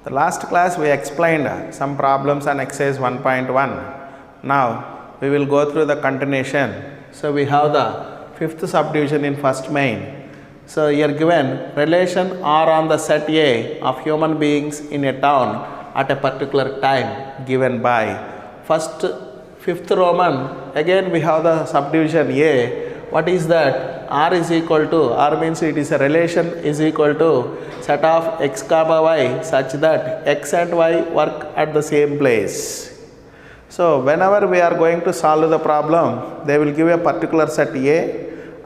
The last class we explained some problems on exercise 1.1. Now we will go through the continuation. So we have the fifth subdivision in first main. So here given relation R on the set A of human beings in a town at a particular time given by first fifth Roman. Again we have the subdivision A. What is that? R is equal to, R means it is a relation is equal to set of x comma y such that x and y work at the same place. So whenever we are going to solve the problem, they will give a particular set A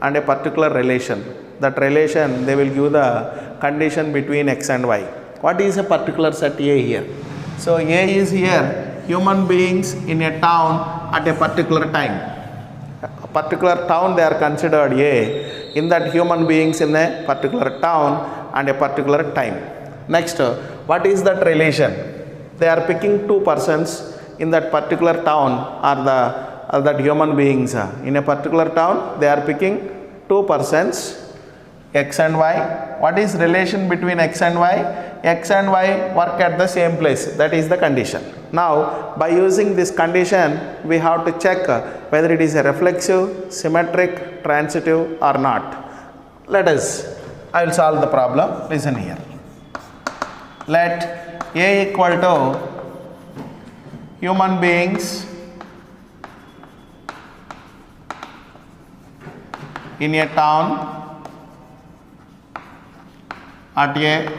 and a particular relation. That relation they will give the condition between x and y. What is a particular set A here? So A is here human beings in a town at a particular time. A particular town they are considered A, in that human beings in a particular town and a particular time. Next, what is that relation? They are picking two persons in that particular town or that human beings. In a particular town they are picking two persons, x and y. What is relation between x and y? X and y work at the same place. That is the condition. Now by using this condition we have to check whether it is a reflexive, symmetric, transitive or not. I will solve the problem. Listen here. Let A equal to human beings in a town at a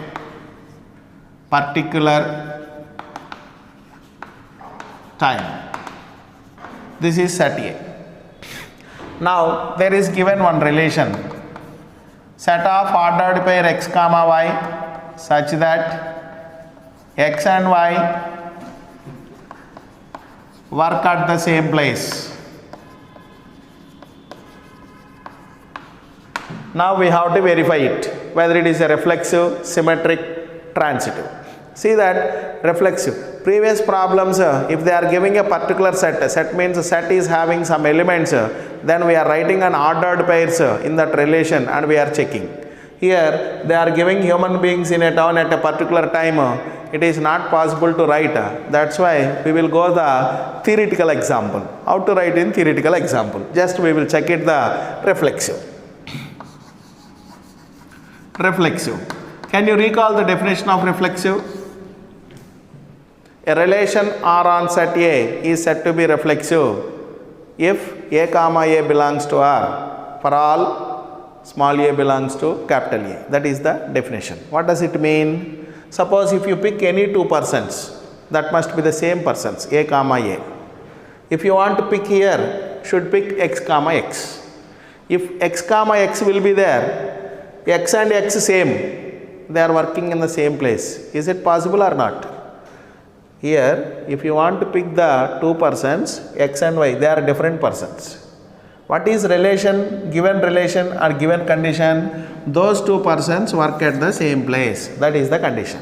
particular time. This is set A. Now there is given one relation, set of ordered pair x comma y such that x and y work at the same place. Now we have to verify it, whether it is a reflexive, symmetric, transitive. See that reflexive. Previous problems, if they are giving a particular set means set is having some elements, then we are writing an ordered pairs in that relation and we are checking. Here they are giving human beings in a town at a particular time. It is not possible to write. That's why we will go the theoretical example. How to write in theoretical example? Just we will check it the reflexive. Reflexive. Can you recall the definition of reflexive? A relation R on set A is said to be reflexive if A comma A belongs to R for all small a belongs to capital A. That is the definition. What does it mean? Suppose if you pick any two persons, that must be the same persons, A comma A. If you want to pick here, should pick x comma x. If x comma x will be there, x and x same, they are working in the same place. Is it possible or not? Here, if you want to pick the two persons, x and y, they are different persons. What is relation, given relation or given condition? Those two persons work at the same place. That is the condition.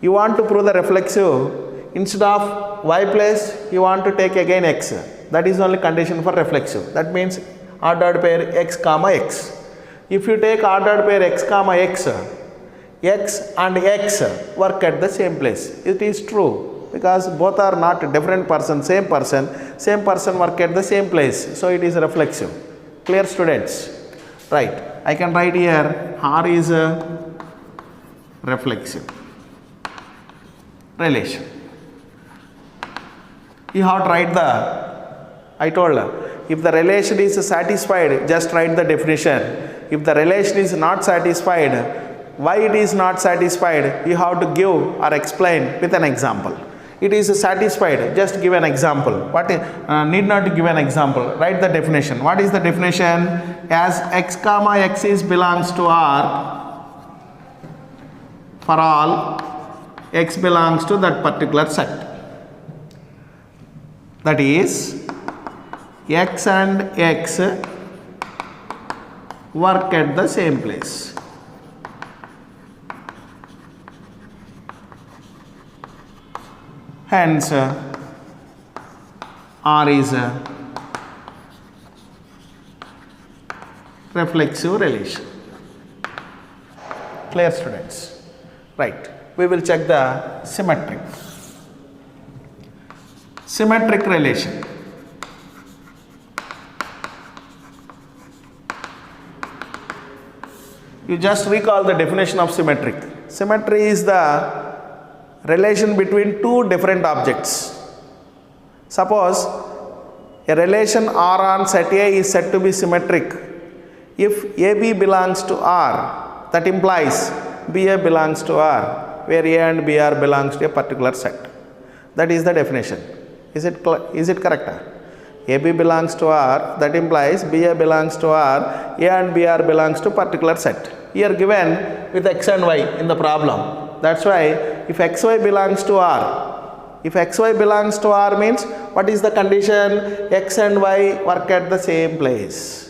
You want to prove the reflexive, instead of y place, you want to take again x. That is only condition for reflexive. That means ordered pair x comma x. If you take ordered pair x comma x, x and x work at the same place. It is true because both are not different persons, same person work at the same place. So it is reflexive. Clear, students? Right. I can write here R is a reflexive relation. You have to write I told if the relation is satisfied, just write the definition. If the relation is not satisfied, why it is not satisfied, you have to give or explain with an example. It is satisfied, just give an example. What need not to give an example, write the definition. What is the definition? As x comma x is belongs to R for all x belongs to that particular set. That is x and x work at the same place. Hence, R is a reflexive relation. Clear, students? Right. we will check the symmetric. Symmetric relation. You just recall the definition of symmetric. Symmetry is the relation between two different objects. Suppose a relation R on set A is said to be symmetric if AB belongs to R, that implies BA belongs to R, where A and BR belongs to a particular set. That is the definition. Is it correct? AB belongs to R, that implies BA belongs to R, A and BR belongs to particular set. Here given with X and Y in the problem. That's why if XY belongs to R, if XY belongs to R means what is the condition? X and Y work at the same place.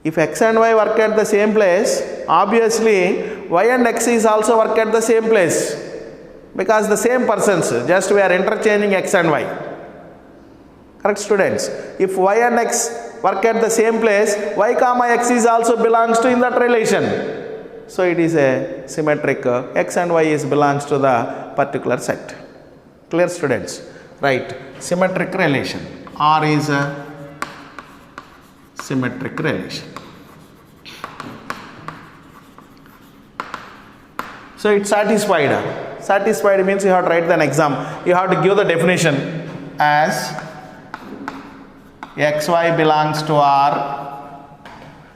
If X and Y work at the same place, obviously Y and X is also work at the same place, because the same persons, just we are interchanging X and Y. Correct, students? If Y and X work at the same place, Y comma X is also belongs to in that relation. So it is a symmetric. X and Y is belongs to the particular set. Clear, students? Right. Symmetric relation. R is a symmetric relation. So it's satisfied. Satisfied means you have to write an exam. You have to give the definition as XY belongs to R.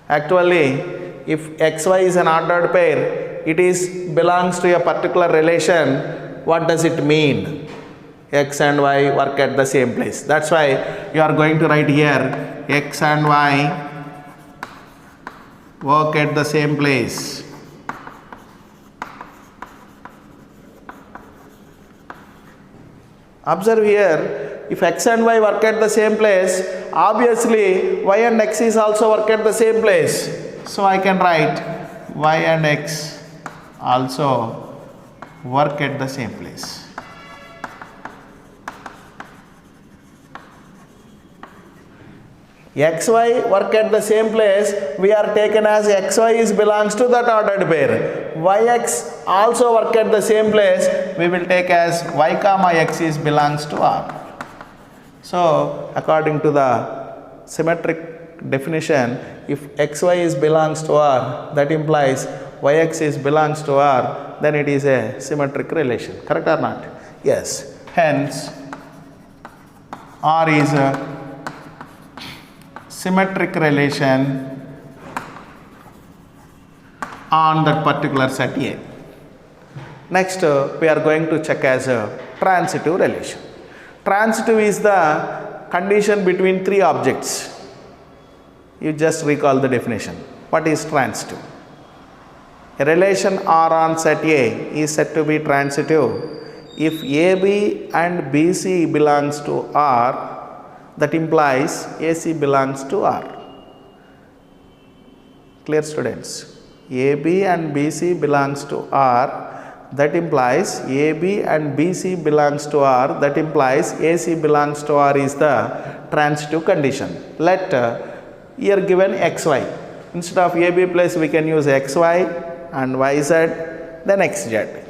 Actually, if XY is an ordered pair, it is belongs to a particular relation. What does it mean? X and Y work at the same place. That's why you are going to write here X and Y work at the same place. Observe here, if X and Y work at the same place, obviously Y and X is also work at the same place. So I can write Y and X also work at the same place. XY work at the same place, we are taken as XY is belongs to that ordered pair. YX also work at the same place, we will take as Y comma X is belongs to R. So according to the symmetric definition, if XY is belongs to R, that implies YX is belongs to R, then it is a symmetric relation. Correct or not? Yes. Hence, R is a symmetric relation on that particular set A. Next, we are going to check as a transitive relation. Transitive is the condition between three objects. You just recall the definition. What is transitive? A relation R on set A is said to be transitive if AB and BC belongs to R, that implies AC belongs to R. Clear, students? AB and BC belongs to R, that implies AB and BC belongs to R, that implies AC belongs to R is the transitive condition. Let here given XY. Instead of AB place we can use XY and YZ, then XZ.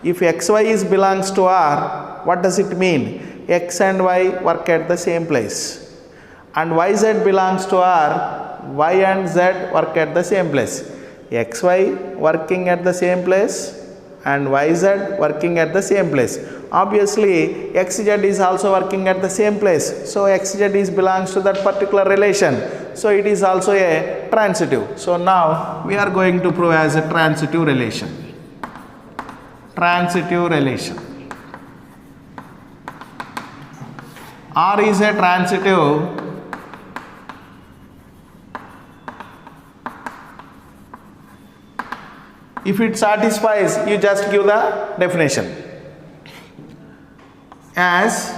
If XY is belongs to R, what does it mean? X and Y work at the same place, and YZ belongs to R, Y and Z work at the same place. XY working at the same place and YZ working at the same place. Obviously XZ is also working at the same place, so XZ is belongs to that particular relation, so it is also a transitive. So now we are going to prove as a transitive relation. Transitive relation. R is a transitive if it satisfies, you just give the definition as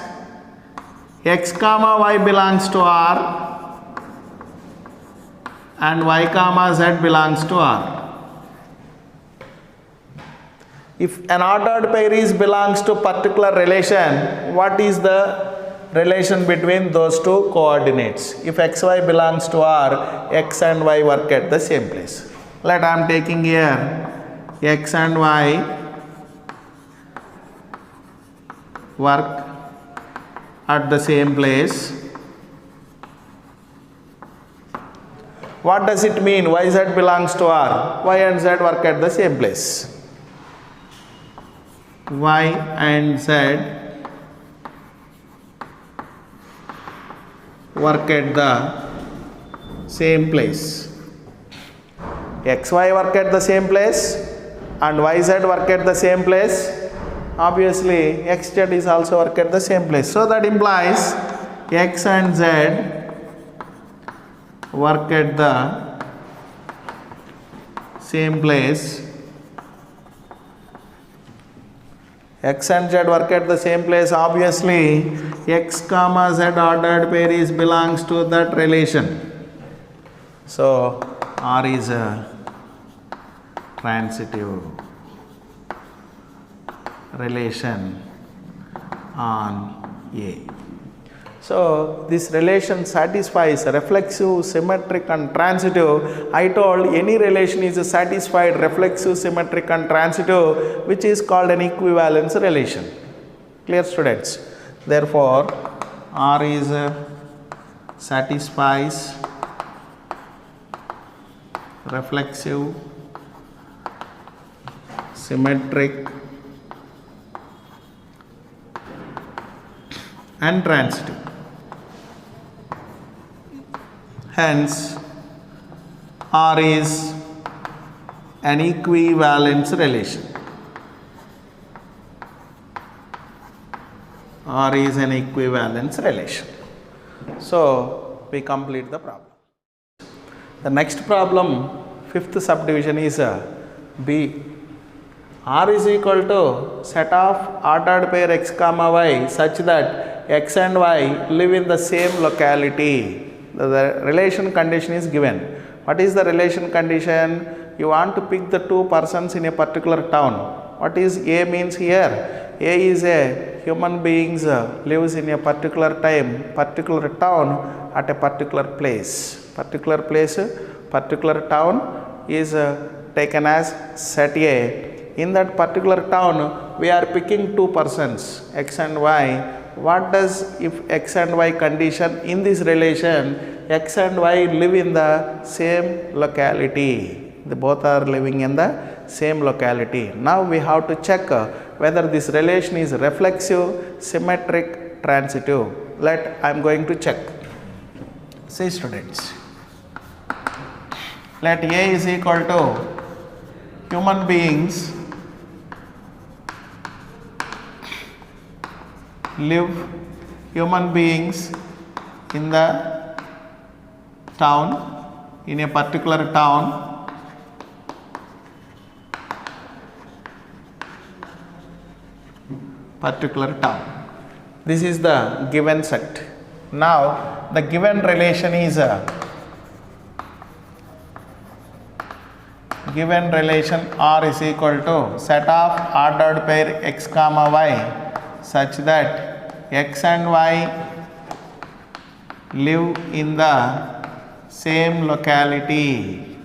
X comma Y belongs to R and Y comma Z belongs to R. If an ordered pair is belongs to particular relation, what is the relation between those two coordinates? If XY belongs to R, X and Y work at the same place. Let I am taking here X and Y work at the same place. What does it mean? YZ belongs to R. Y and Z work at the same place. Y and Z work at the same place. XY work at the same place and YZ work at the same place. Obviously XZ is also work at the same place. So that implies X and Z work at the same place. X and Z work at the same place. Obviously X comma Z ordered pair is belongs to that relation. So R is a transitive relation on A. So this relation satisfies reflexive, symmetric and transitive. I told any relation is satisfied reflexive, symmetric and transitive, which is called an equivalence relation. Clear, students? Therefore R is satisfies reflexive, symmetric and transitive. Hence R is an equivalence relation. R is an equivalence relation. So we complete the problem. The next problem, fifth subdivision is B. R is equal to set of ordered pair x comma y such that x and y live in the same locality. The relation condition is given. What is the relation condition? You want to pick the two persons in a particular town. What is A means here? A is a human beings lives in a particular time, particular town at a particular place. Particular place, particular town is taken as set A. In that particular town, we are picking two persons, x and y. What does if x and y condition in this relation? X and y live in the same locality. They both are living in the same locality. Now we have to check whether this relation is reflexive, symmetric, transitive. I am going to check. See, students. Let A is equal to human beings live, human beings in the town, in a particular town, This is the given set. Now the given relation is given relation R is equal to set of ordered pair x comma y such that x and y live in the same locality.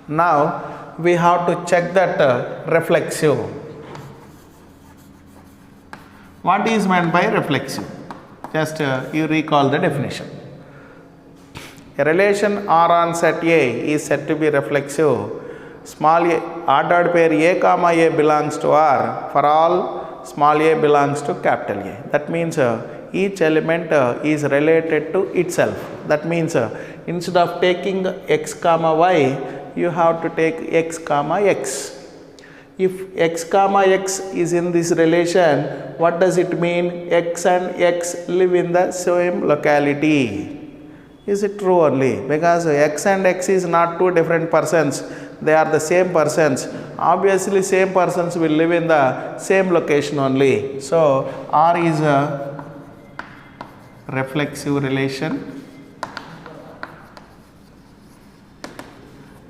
Now we have to check that reflexive. What is meant by reflexive? Just you recall the definition. A relation R on set A is said to be reflexive. Small a ordered pair A comma A belongs to R for all small a belongs to capital A. That means each element is related to itself. That means instead of taking x comma y, you have to take x comma x. If x comma x is in this relation, what does it mean? X and x live in the same locality. Is it true only? Because x and x is not two different persons, they are the same persons. Obviously same persons will live in the same location only. So R is a reflexive relation.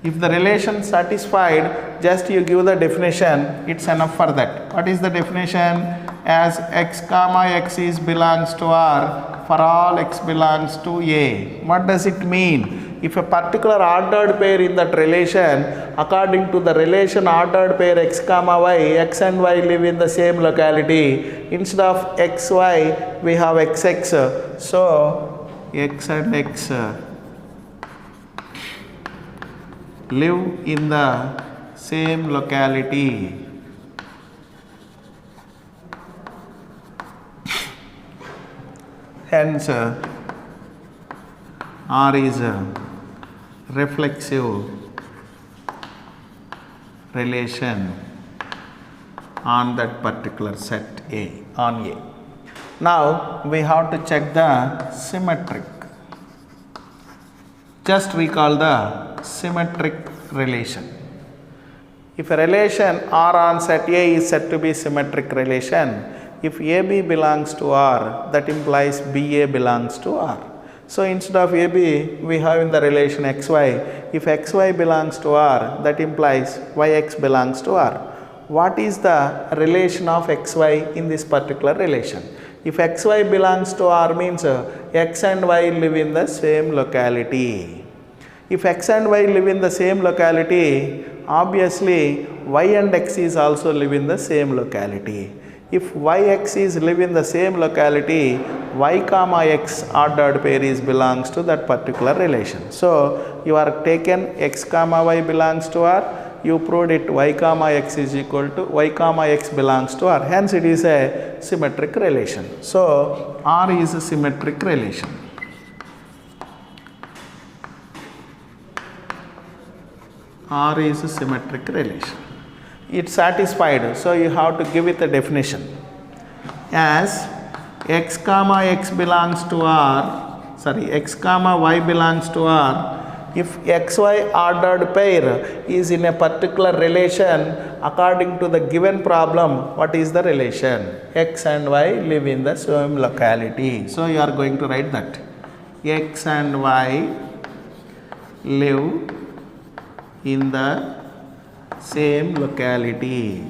If the relation satisfied, just you give the definition, it's enough for that. What is the definition? As x comma x is belongs to R for all x belongs to A. What does it mean? if a particular ordered pair in that relation, according to the relation ordered pair x comma y, x and y live in the same locality. Instead of xy, we have xx. So x and x live in the same locality. Hence, R is a reflexive relation on that particular set A, on A. Now, we have to check the symmetric. Just recall the symmetric relation. If a relation R on set A is said to be symmetric relation, if AB belongs to R, that implies BA belongs to R. So instead of AB, we have in the relation XY. If XY belongs to R, that implies YX belongs to R. What is the relation of XY in this particular relation? If XY belongs to R means X and Y live in the same locality. If X and Y live in the same locality, obviously Y and X is also live in the same locality. If yx is live in the same locality, y comma x ordered pair is belongs to that particular relation. So you are taken x comma y belongs to R, you proved it y comma x is equal to y comma x belongs to R. Hence it is a symmetric relation. So R is a symmetric relation. R is a symmetric relation. It's satisfied, so you have to give it a definition. As x comma x belongs to R, x comma y belongs to R, if xy ordered pair is in a particular relation, according to the given problem, what is the relation? X and y live in the same locality. So you are going to write that x and y live in the same locality.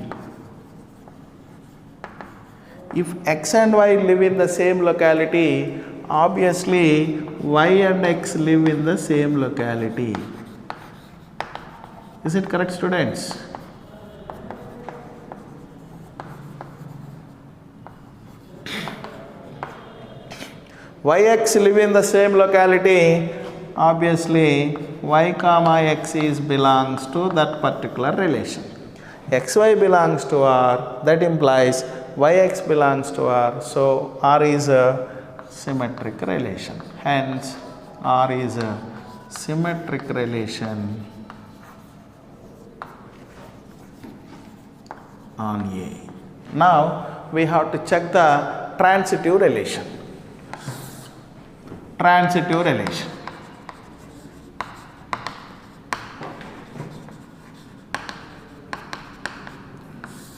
If x and y live in the same locality, obviously y and x live in the same locality. Is it correct, students? Yx live in the same locality, obviously y comma x is belongs to that particular relation. xy belongs to R, that implies yx belongs to R. So R is a symmetric relation. Hence R is a symmetric relation on A. Now we have to check the transitive relation. Transitive relation.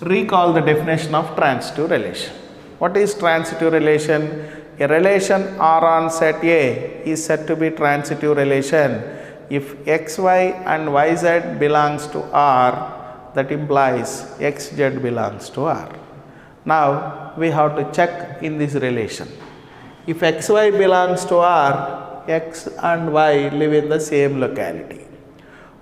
Recall the definition of transitive relation. What is transitive relation? A relation R on set A is said to be transitive relation if xy and yz belongs to R, that implies xz belongs to R. Now we have to check in this relation. If xy belongs to R, x and y live in the same locality.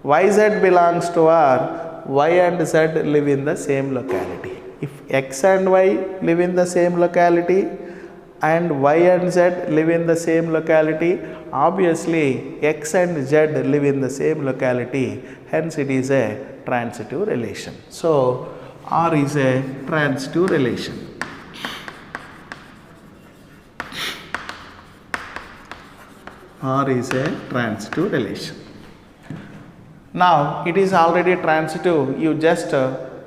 Yz belongs to R, y and z live in the same locality. If x and y live in the same locality and y and z live in the same locality, obviously x and z live in the same locality. Hence it is a transitive relation. So R is a transitive relation. R is a transitive relation. Now it is already transitive, you just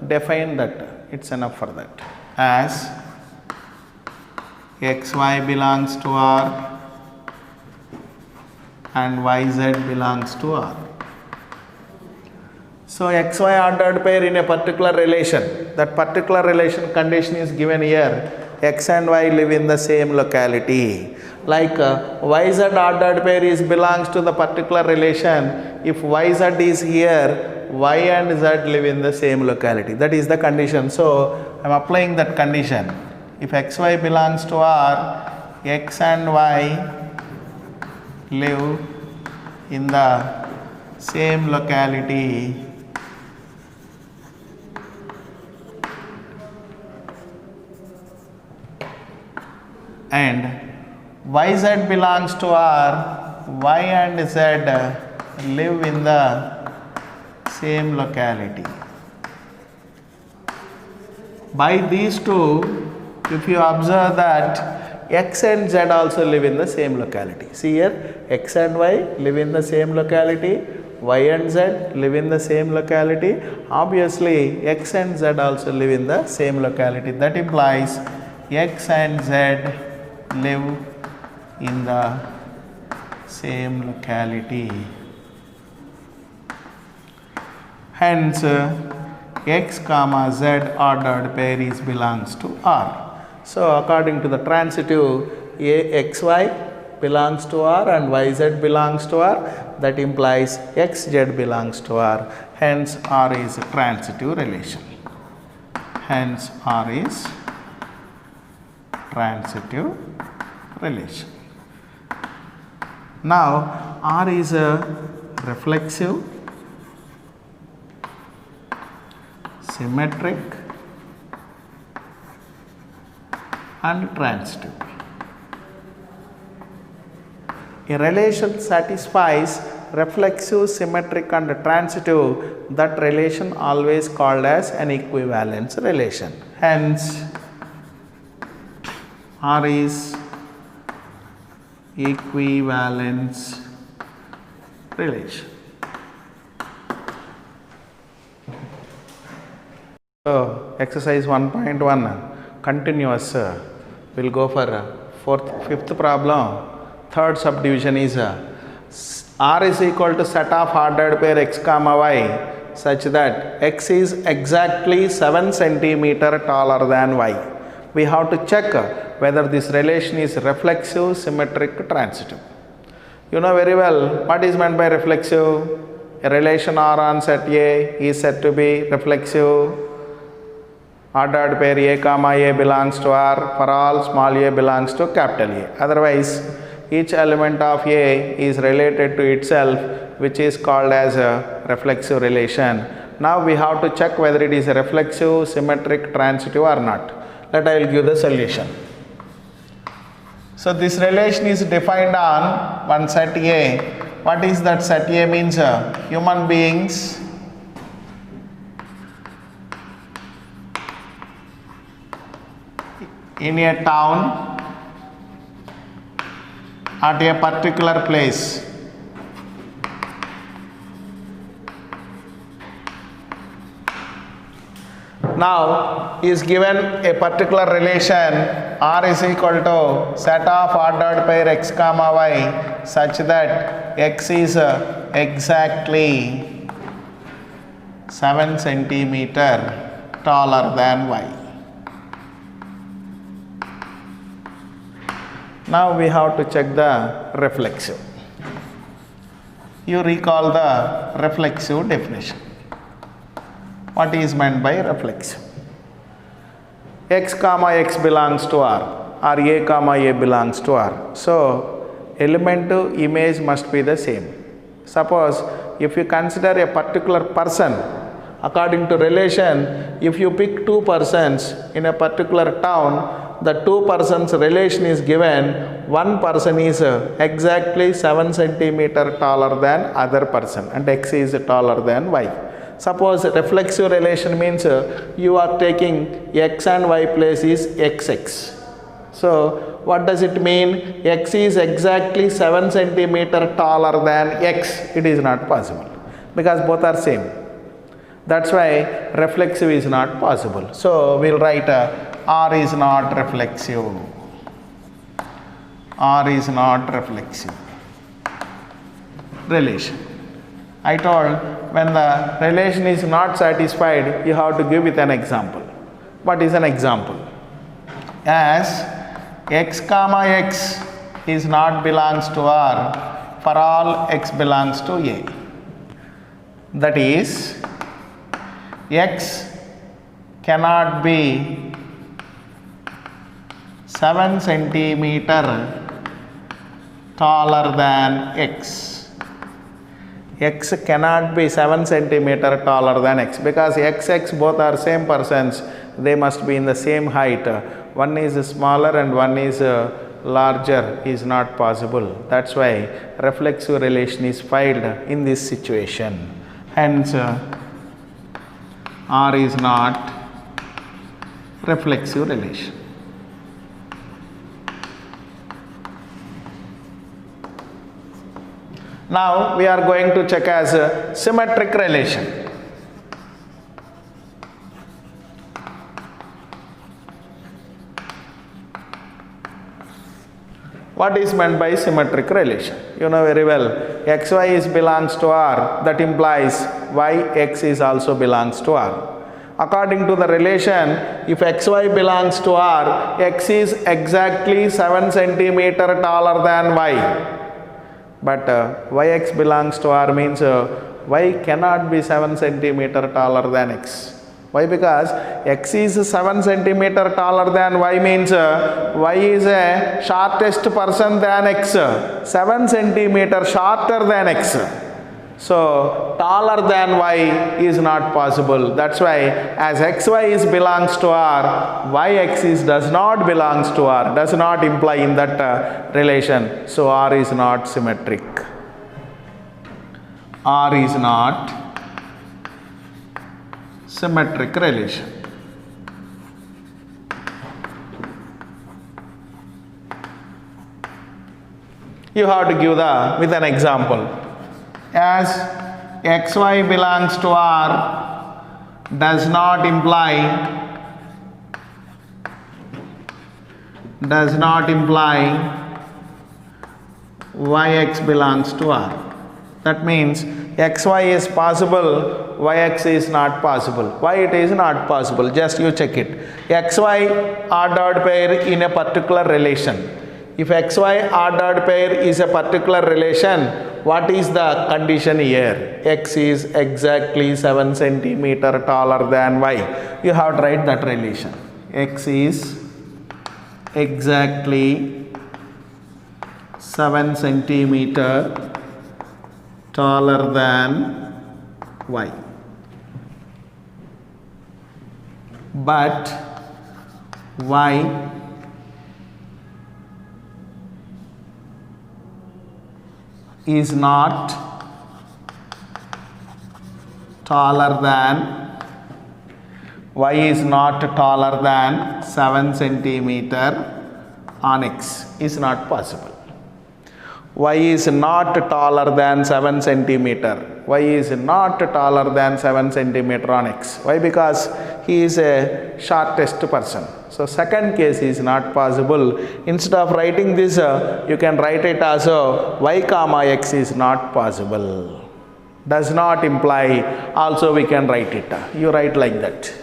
define that, it's enough for that. As xy belongs to R and yz belongs to R. So xy ordered pair in a particular relation, that particular relation condition is given here, x and y live in the same locality. Like yz ordered pair is belongs to the particular relation. If yz is here, y and z live in the same locality. That is the condition. So I am applying that condition. If xy belongs to R, x and y live in the same locality and YZ belongs to R, Y and Z live in the same locality. By these two, if you observe that X and Z also live in the same locality. See here, X and Y live in the same locality, Y and Z live in the same locality. Obviously, X and Z also live in the same locality. That implies X and Z live in the same locality. Hence, X comma Z ordered pair is belongs to R. So, according to the transitive, XY belongs to R and YZ belongs to R. That implies XZ belongs to R. Hence, R is a transitive relation. Hence, R is transitive relation. Now, R is a reflexive, symmetric and transitive. A relation satisfies reflexive, symmetric and transitive. That relation always called as an equivalence relation. Hence, R is equivalence relation. So, exercise 1.1 continuous. We'll go for fifth problem. Third subdivision is R is equal to set of ordered pair X comma Y such that X is exactly 7 centimeter taller than Y. We have to check whether this relation is reflexive, symmetric, transitive. You know very well what is meant by reflexive. A relation R on set A is said to be reflexive. Ordered pair A comma A belongs to R for all small a belongs to capital A. Otherwise, each element of A is related to itself, which is called as a reflexive relation. Now we have to check whether it is a reflexive, symmetric, transitive or not. Let I will give the solution. So this relation is defined on one set A. What is that set A means? Human beings in a town at a particular place. Now is given a particular relation R is equal to set of ordered pair X comma Y such that X is exactly 7 centimeter taller than Y. Now we have to check the reflexive. You recall the reflexive definition. What is meant by reflexive? X comma X belongs to R or A comma A belongs to R. So, element to image must be the same. Suppose if you consider a particular person, according to relation, if you pick two persons in a particular town, the two persons relation is given, one person is exactly 7 centimeter taller than other person and X is taller than Y. Suppose reflexive relation means you are taking X and Y place is XX. So what does it mean? X is exactly 7 centimeter taller than X. It is not possible because both are same. That's why reflexive is not possible. So we'll write R is not reflexive. R is not reflexive relation. I told when the relation is not satisfied, you have to give with an example. What is an example? As X comma X is not belongs to R for all X belongs to A. That is, X cannot be 7 centimeter taller than X. x cannot be 7 centimeter taller than x, because x both are same persons, they must be in the same height. One is smaller and one is larger is not possible. That's why reflexive relation is failed in this situation. Hence R is not reflexive relation. Now we are going to check as a symmetric relation. What is meant by symmetric relation? You know very well, xy is belongs to R, that implies yx is also belongs to R. According to the relation, if xy belongs to R, x is exactly 7 centimeter taller than y. But yx belongs to R means y cannot be 7 centimeter taller than x. Why? Because x is 7 centimeter taller than y means y is a shortest person than x, 7 centimeter shorter than x. So taller than y is not possible. That's why as xy is belongs to R, yx is does not belongs to R, does not imply in that relation. So R is not symmetric. R is not symmetric relation. You have to give with an example. As xy belongs to R does not imply yx belongs to R. That means xy is possible, yx is not possible. Why it is not possible? Just you check it. xy ordered pair in a particular relation. If xy ordered pair is a particular relation, what is the condition here? X is exactly 7 centimeter taller than y. You have to write that relation. X is exactly 7 centimeter taller than y. But y is not taller than 7 centimeter on x is not possible. Y is not taller than 7 centimeter. Y is not taller than 7 centimeter on x. Why? Because he is a shortest person. So second case is not possible. Instead of writing this, you can write it as y comma x is not possible. Does not imply, also we can write it. You write like that.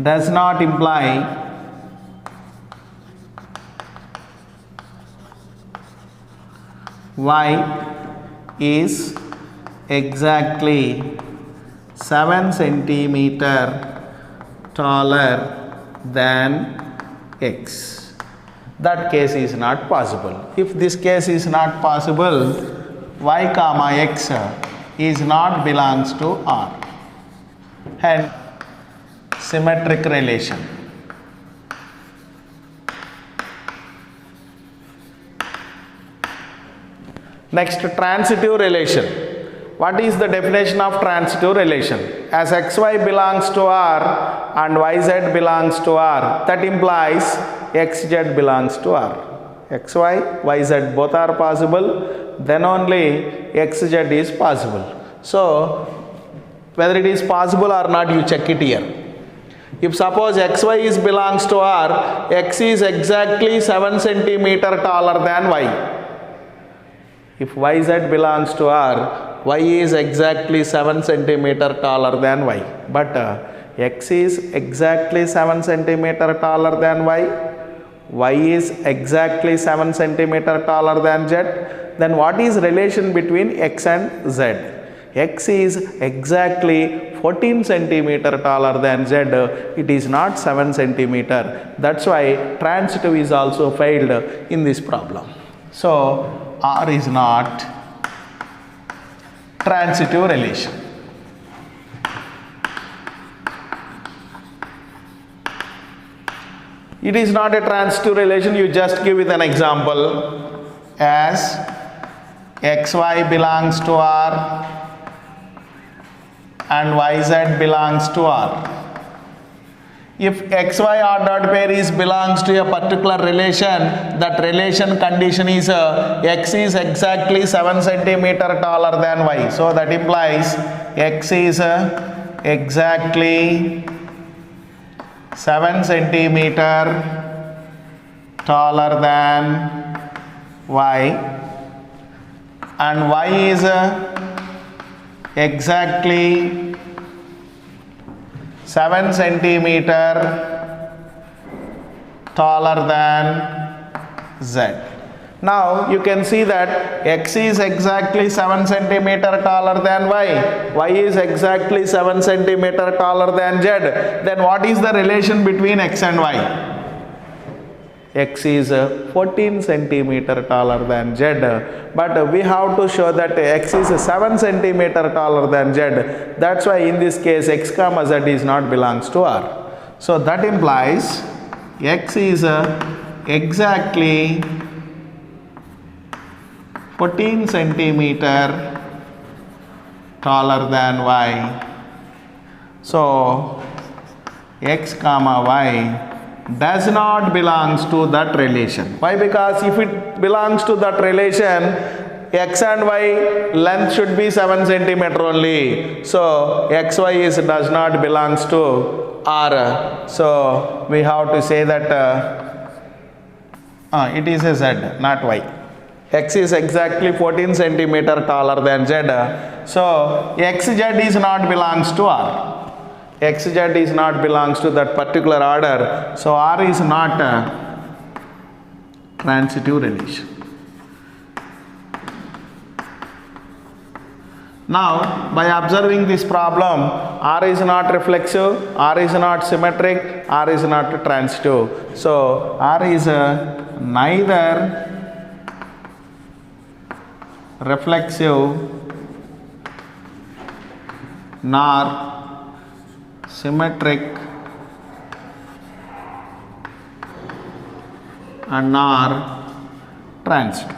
Does not imply y is exactly 7 centimeter taller than x. That case is not possible. If this case is not possible, y comma x is not belongs to R. Hence, symmetric relation. Next, transitive relation. What is the definition of transitive relation? As xy belongs to R and yz belongs to R, that implies xz belongs to R. xy, yz both are possible, then only xz is possible. So, whether it is possible or not, you check it here. If suppose xy is belongs to R, x is exactly 7 centimeter taller than y. If yz belongs to R, y is exactly 7 centimeter taller than y. But x is exactly 7 centimeter taller than y is exactly 7 centimeter taller than z. Then what is relation between x and z? X is exactly 14 centimeter taller than z. It is not 7 centimeter. That's why transitive is also failed in this problem. So R is not transitive relation. It is not a transitive relation. You just give it an example as xy belongs to R and yz belongs to R. If xy r dot pair belongs to a particular relation, that relation condition is x is exactly 7 centimeter taller than y. So that implies x is exactly 7 centimeter taller than y, and y is exactly 7 centimeter taller than z. Now you can see that x is exactly 7 centimeter taller than y is exactly 7 centimeter taller than z. Then what is the relation between x and y? X is 14 centimeter taller than z, but we have to show that x is 7 centimeter taller than z. That's why in this case x comma z is not belongs to R. So that implies x is exactly 14 centimeter taller than y. So x comma y does not belongs to that relation. Why? Because if it belongs to that relation, x and y length should be 7 centimeter only. So xy is does not belongs to R. So we have to say that it is a z, not y. X is exactly 14 centimeter taller than z. So xz is not belongs to R. xz is not belongs to that particular order. So R is not a transitive relation. Now by observing this problem, R is not reflexive, R is not symmetric, R is not transitive. So R is neither reflexive nor symmetric and nor transitive.